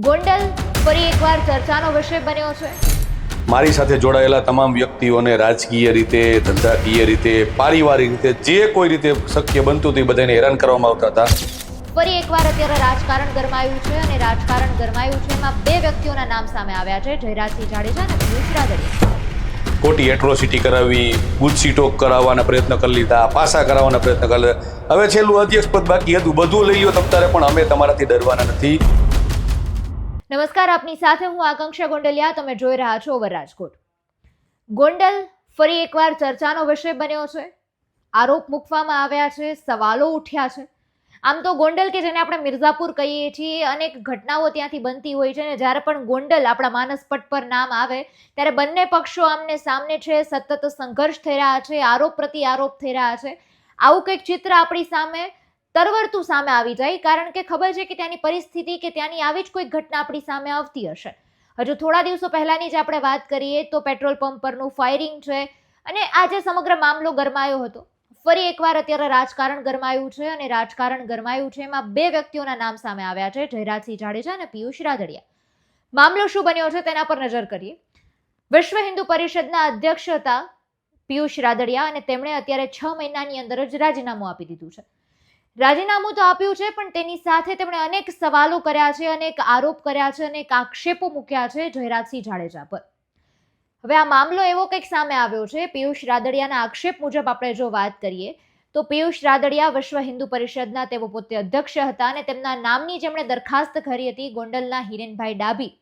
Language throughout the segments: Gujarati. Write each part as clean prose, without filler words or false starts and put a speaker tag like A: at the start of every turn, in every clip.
A: ગોંડલ ફરી એકવાર ચર્ચાનો વિષય બન્યો છે।
B: મારી સાથે જોડાયેલા તમામ વ્યક્તિઓને રાજકીય રીતે, ધંધાકીય રીતે, પારિવારિક રીતે જે કોઈ રીતે શક્ય બનતું હતું એ બધાને હેરાન કરવામાં આવતા હતા।
A: ફરી એકવાર અત્યારે રાજકારણ ગરમાયું છે અને રાજકારણ ગરમાયું છે એમાં બે વ્યક્તિઓના નામ સામે આવ્યા છે, જયરાજસિંહ જાડેજા અને પિયુષ રાદડિયા।
B: ખોટી એટ્રોસિટી કરાવી, ગુજસી ટોક કરાવવાના પ્રયત્ન કરી લીધા, પાસા કરાવવાના પ્રયત્ન કરી લીધા। હવે છેલ્લું અધ્યક્ષ પદ બાકી હતું, બધું લઈ લો તમ તારે, પણ અમે તમારાથી ડરવાના નથી।
A: નમસ્કાર, આપની સાથે હું આકાંક્ષા ગોંડલિયા, તમે જોઈ રહ્યા છો ઓવર રાજકોટ। ગોંડલ ફરી એકવાર ચર્ચાનો વિષય બન્યો છે, આરોપ મૂકવામાં આવ્યા છે, સવાલો ઉઠ્યા છે। આમ તો ગોંડલ કે જેને આપણે મિર્ઝાપુર કહીએ છીએ, અનેક ઘટનાઓ ત્યાંથી બનતી હોય છે અને જ્યારે પણ ગોંડલ આપણા માનસપટ પર નામ આવે ત્યારે બંને પક્ષો આમને સામને છે, સતત સંઘર્ષ થઈ રહ્યા છે, આરોપ પ્રતિ આરોપ થઈ રહ્યા છે। આવું કંઈક ચિત્ર આપણી સામે તરવરતું સામે આવી જાય, કારણ કે ખબર છે કે ત્યાંની પરિસ્થિતિ કે ત્યાંની આવી જ કોઈક ઘટના આપણી સામે આવતી હશે। હજુ થોડા દિવસો પહેલાની જ આપણે વાત કરીએ તો પેટ્રોલ પંપ પરનું ફાયરિંગ છે અને આજે સમગ્ર મામલો ગરમાયો હતો। ફરી એકવાર અત્યારે રાજકારણ ગરમાયું છે અને રાજકારણ ગરમાયું છે એમાં બે વ્યક્તિઓના નામ સામે આવ્યા છે, જયરાજસિંહ જાડેજા અને પિયુષ રાદડિયા। મામલો શું બન્યો છે તેના પર નજર કરીએ। વિશ્વ હિન્દુ પરિષદના અધ્યક્ષ હતા પિયુષ રાદડિયા અને તેમણે અત્યારે 6 મહિનાની અંદર જ રાજીનામું આપી દીધું છે। રાજીનામું તો આપ્યું છે, પણ તેની સાથે તેમણે અનેક સવાલો કર્યા છે, અનેક આરોપ કર્યા છે, અનેક આક્ષેપો મૂક્યા છે જયરાજસિંહ જાડેજા પર। હવે આ મામલો એવો કંઈક સામે આવ્યો છે, પિયુષ રાદડિયાના આક્ષેપ મુજબ આપણે જો વાત કરીએ તો પિયુષ રાદડિયા વિશ્વ હિન્દુ પરિષદના તેઓ પોતે અધ્યક્ષ હતા અને તેમના નામની જેમણે દરખાસ્ત કરી હતી ગોંડલના હિરેનભાઈ ડાભી,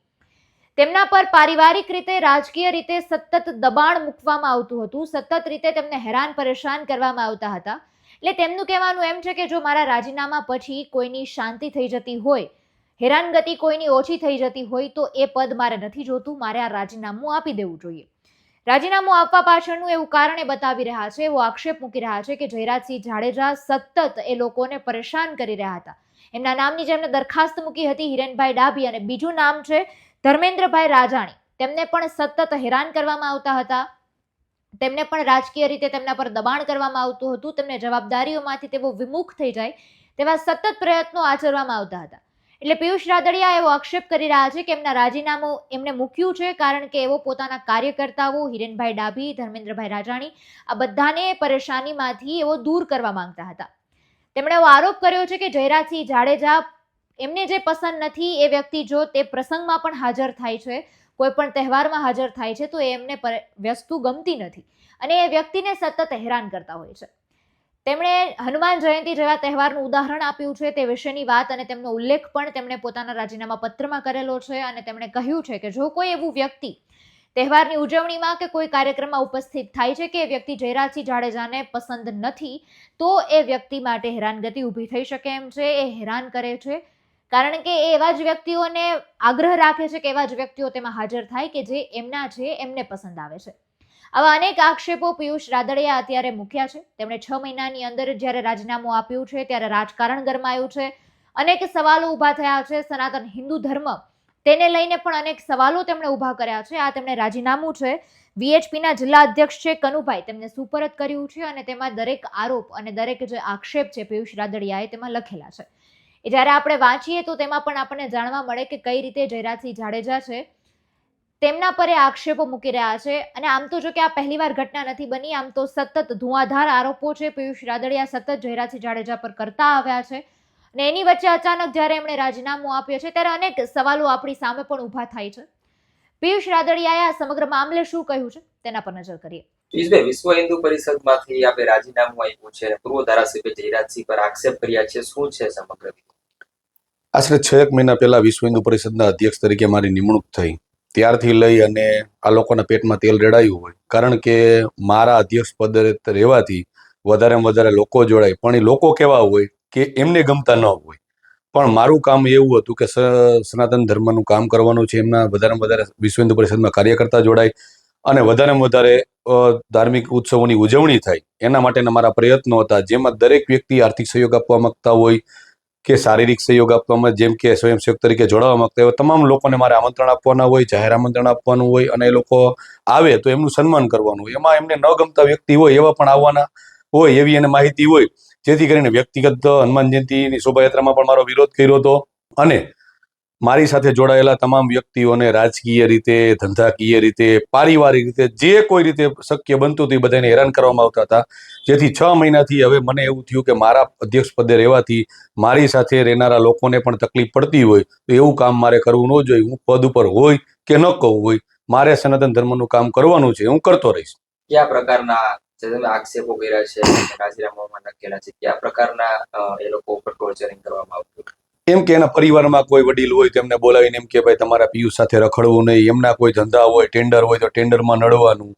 A: તેમના પર પારિવારિક રીતે, રાજકીય રીતે સતત દબાણ મૂકવામાં આવતું હતું, સતત રીતે તેમને હેરાન પરેશાન કરવામાં આવતા હતા। એટલે તેમનું કહેવાનું એમ છે કે જો મારા રાજીનામા પછી કોઈની શાંતિ થઈ જતી હોય, હેરાનગતિ કોઈની ઓછી થઈ જતી હોય તો એ પદ મારે નથી જોતું, મારે આ રાજીનામું આપી દેવું જોઈએ। રાજીનામું આપવા પાછળનું એવું કારણ એ બતાવી રહ્યા છે, એવો આક્ષેપ મૂકી રહ્યા છે કે જયરાજસિંહ જાડેજા સતત એ લોકોને પરેશાન કરી રહ્યા હતા। એમના નામની જેમને દરખાસ્ત મૂકી હતી હિરેનભાઈ ડાભી અને બીજું નામ છે ધર્મેન્દ્રભાઈ રાજાણી, તેમને પણ સતત હેરાન કરવામાં આવતા હતા, તેમને પણ રાજકીય રીતે તેમના પર દબાણ કરવામાં આવતું હતું, તેમને જવાબદારીઓમાંથી તેઓ વિમુખ થઈ જાય તેવા સતત પ્રયત્નો આચરવામાં આવતા હતા। એટલે પિયુષ રાદડિયા એવો આક્ષેપ કરી રહ્યા છે કે એમના રાજીનામું એમને મૂક્યું છે કારણ કે એવો પોતાના કાર્યકર્તાઓ હિરેનભાઈ ડાભી, ધર્મેન્દ્રભાઈ રાજાણી આ બધાને પરેશાનીમાંથી એવો દૂર કરવા માંગતા હતા। તેમણે એવો આરોપ કર્યો છે કે જયરાજસિંહ જાડેજા એમને જે પસંદ નથી એ વ્યક્તિ જો તે પ્રસંગમાં પણ હાજર થાય છે, કોઈ પણ તહેવારમાં હાજર થાય છે તો એમને વસ્તુ ગમતી નથી અને એ વ્યક્તિને સતત હેરાન કરતા હોય છે। તેમણે હનુમાન જયંતિ જેવા તહેવારનું ઉદાહરણ આપ્યું છે, તે વિશેની વાત અને તેમનો ઉલ્લેખ પણ તેમણે પોતાના રાજીનામા પત્રમાં કરેલો છે અને તેમણે કહ્યું છે કે જો કોઈ એવું વ્યક્તિ તહેવારની ઉજવણીમાં કે કોઈ કાર્યક્રમમાં ઉપસ્થિત થાય છે કે એ વ્યક્તિ જયરાજસિંહ જાડેજાને પસંદ નથી તો એ વ્યક્તિ માટે હેરાનગતિ ઊભી થઈ શકે એમ છે, એ હેરાન કરે છે, કારણ કે એ એવા જ વ્યક્તિઓને આગ્રહ રાખે છે કે એવા જ વ્યક્તિઓ તેમાં હાજર થાય કે જે એમના છે, એમને પસંદ આવે છે। આવા અનેક આક્ષેપો પિયુષ રાદડિયા અત્યારે મૂક્યા છે। તેમણે 6 મહિનાની અંદર જ્યારે રાજીનામું આપ્યું છે ત્યારે રાજકારણ ગરમાયું છે, અનેક સવાલો ઊભા થયા છે, સનાતન હિન્દુ ધર્મ તેને લઈને પણ અનેક સવાલો તેમણે ઊભા કર્યા છે। આ તેમણે રાજીનામું છે વીએચપીના જિલ્લા અધ્યક્ષ છે કનુભાઈ તેમને સુપરત કર્યું છે અને તેમાં દરેક આરોપ અને દરેક જે આક્ષેપ છે પિયુષ રાદડિયાએ તેમાં લખેલા છે। એ જ્યારે આપણે વાંચીએ તો તેમાં પણ આપણને જાણવા મળે કે કઈ રીતે જયરાજસિંહ જાડેજા છે તેમના પર આક્ષેપો મૂકી રહ્યા છે। અને આમ તો જો કે આ પહેલીવાર ઘટના નથી બની, આમ તો સતત ધુઆંધાર આરોપો છે પિયુષ રાદડિયા સતત જયરાજસિંહ જાડેજા પર કરતા આવ્યા છે અને એની વચ્ચે અચાનક જ્યારે એમણે રાજીનામું આપ્યું છે ત્યારે અનેક સવાલો આપણી સામે પણ ઊભા થાય છે। પિયુષ રાદડિયાએ આ સમગ્ર મામલે શું કહ્યું છે તેના પર નજર કરીએ।
C: વિશ્વ હિન્દુ પરિષદમાંથી આપણે રાજીનામું આપ્યું છે, પૂર્વ ધારાસભ્ય જયરાજસિંહ પર આક્ષેપ કર્યા છે, શું છે સમગ્ર?
B: આશરે 6 મહિના પહેલા વિશ્વ હિન્દુ પરિષદના અધ્યક્ષ તરીકે મારી નિમણૂક થઈ, ત્યારથી લઈ અને આ લોકોના પેટમાં તેલ રેડાયું હોય, કારણ કે મારા અધ્યક્ષ પદે રહેવાથી વધારેમાં વધારે લોકો જોડાય, પણ એ લોકો કેવા હોય કે એમને ગમતા ન હોય, પણ મારું કામ એવું હતું કે સનાતન ધર્મનું કામ કરવાનું છે, એમના વધારેમાં વધારે વિશ્વ હિન્દુ પરિષદમાં કાર્યકર્તા જોડાય અને વધારેમાં વધારે ધાર્મિક ઉત્સવોની ઉજવણી થાય એના માટેના મારા પ્રયત્નો હતા, જેમાં દરેક વ્યક્તિ આર્થિક સહયોગ આપવા માંગતા હોય કે શારીરિક સહયોગ આપવામાં, જેમ કે સ્વયંસેવક તરીકે જોડાવા માંગતા હોય, તમામ લોકોને મારે આમંત્રણ આપવાના હોય, જાહેર આમંત્રણ આપવાનું હોય અને એ લોકો આવે તો એમનું સન્માન કરવાનું હોય। એમાં એમને ન ગમતા વ્યક્તિ હોય એવા પણ આવવાના હોય એવી એને માહિતી હોય, જેથી કરીને વ્યક્તિગત હનુમાન જયંતિની શોભાયાત્રામાં પણ મારો વિરોધ કર્યો હતો અને મારી સાથે જોડાયેલા તમામ વ્યક્તિઓને રાજકીય રીતે, ધંધાકીય રીતે, પારિવારિક રીતે, જે કોઈ રીતે શક્ય બનતું હતું એ બધાને હેરાન કરવામાં આવતા હતા. જેથી 6 મહિનાથી હવે મને એવું થયું કે મારા અધ્યક્ષ પદે રહેવાથી મારી સાથે રહેનારા લોકોને પણ તકલીફ પડતી હોય તો એવું કામ મારે કરવું ન જોઈએ. હું પદ ઉપર હોય કે ન કહું હોય, મારે સનાતન ધર્મનું કામ કરવાનું છે, હું કરતો રહીશ.
C: કયા પ્રકારના જે તમે આક્ષેપો કર્યા છે, રાજીનામામાં નકેલા છે, કયા પ્રકારના એ લોકો ઉપર ટોર્ચરિંગ કરવામાં આવતું?
B: એમ કે એના પરિવારમાં કોઈ વડીલ હોય તેમને બોલાવીને એમ કે ભાઈ તમારા પિયુષ સાથે રખડવું નહીં, એમના કોઈ ધંધા હોય, ટેન્ડર હોય તો ટેન્ડરમાં નડવાનું,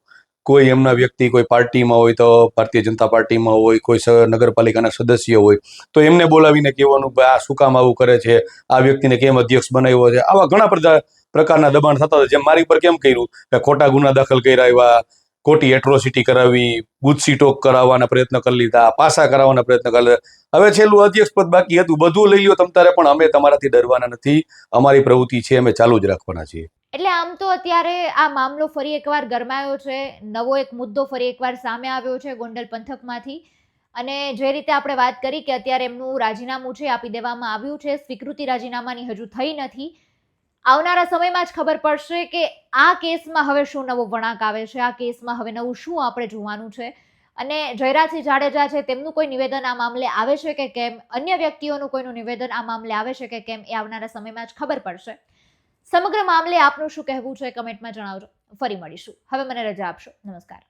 B: કોઈ એમના વ્યક્તિ કોઈ પાર્ટીમાં હોય તો ભારતીય જનતા પાર્ટીમાં હોય, કોઈ નગરપાલિકાના સદસ્ય હોય તો એમને બોલાવીને કહેવાનું ભાઈ આ શું કામ આવું કરે છે, આ વ્યક્તિને કેમ અધ્યક્ષ બનાવ્યો છે. આવા ઘણા બધા પ્રકારના દબાણ થતા હતા. જેમ મારી પર કેમ કર્યું કે ખોટા ગુના દાખલ કર્યા, એવા ખોટી એટ્રોસિટી કરાવી, ગુજસી ટોક કરાવવાના પ્રયત્ન કરી લીધા, પાસા કરાવવાના પ્રયત્ન કરી લીધા. હવે છેલ્લું અધ્યક્ષ પદ બાકી હતું, બધું લઈ લ્યો તમ તારે, પણ અમે તમારાથી ડરવાના નથી. અમારી પ્રવૃત્તિ છે, અમે ચાલુ જ રાખવાના છીએ.
A: એટલે આમ તો અત્યારે આ મામલો ફરી એકવાર ગરમાયો છે, નવો એક મુદ્દો ફરી એકવાર સામે આવ્યો છે ગોંડલ પંથકમાંથી. અને જે રીતે આપણે વાત કરી કે અત્યારે એમનું રાજીનામું છે આપી દેવામાં આવ્યું છે, સ્વીકૃતિ રાજીનામાની હજુ થઈ નથી. આવનારા સમયમાં જ ખબર પડશે કે આ કેસમાં હવે શું નવો વળાંક આવે છે, આ કેસમાં હવે નવું શું આપણે જોવાનું છે. અને જયરાજસિંહ જાડેજા છે તેમનું કોઈ નિવેદન આ મામલે આવે છે કે કેમ, અન્ય વ્યક્તિઓનું કોઈનું નિવેદન આ મામલે આવે છે કે કેમ, એ આવનારા સમયમાં જ ખબર પડશે. સમગ્ર મામલે આપનું શું કહેવું છે કમેન્ટમાં જણાવજો. ફરી મળીશું. હવે મને રજા આપશો. નમસ્કાર.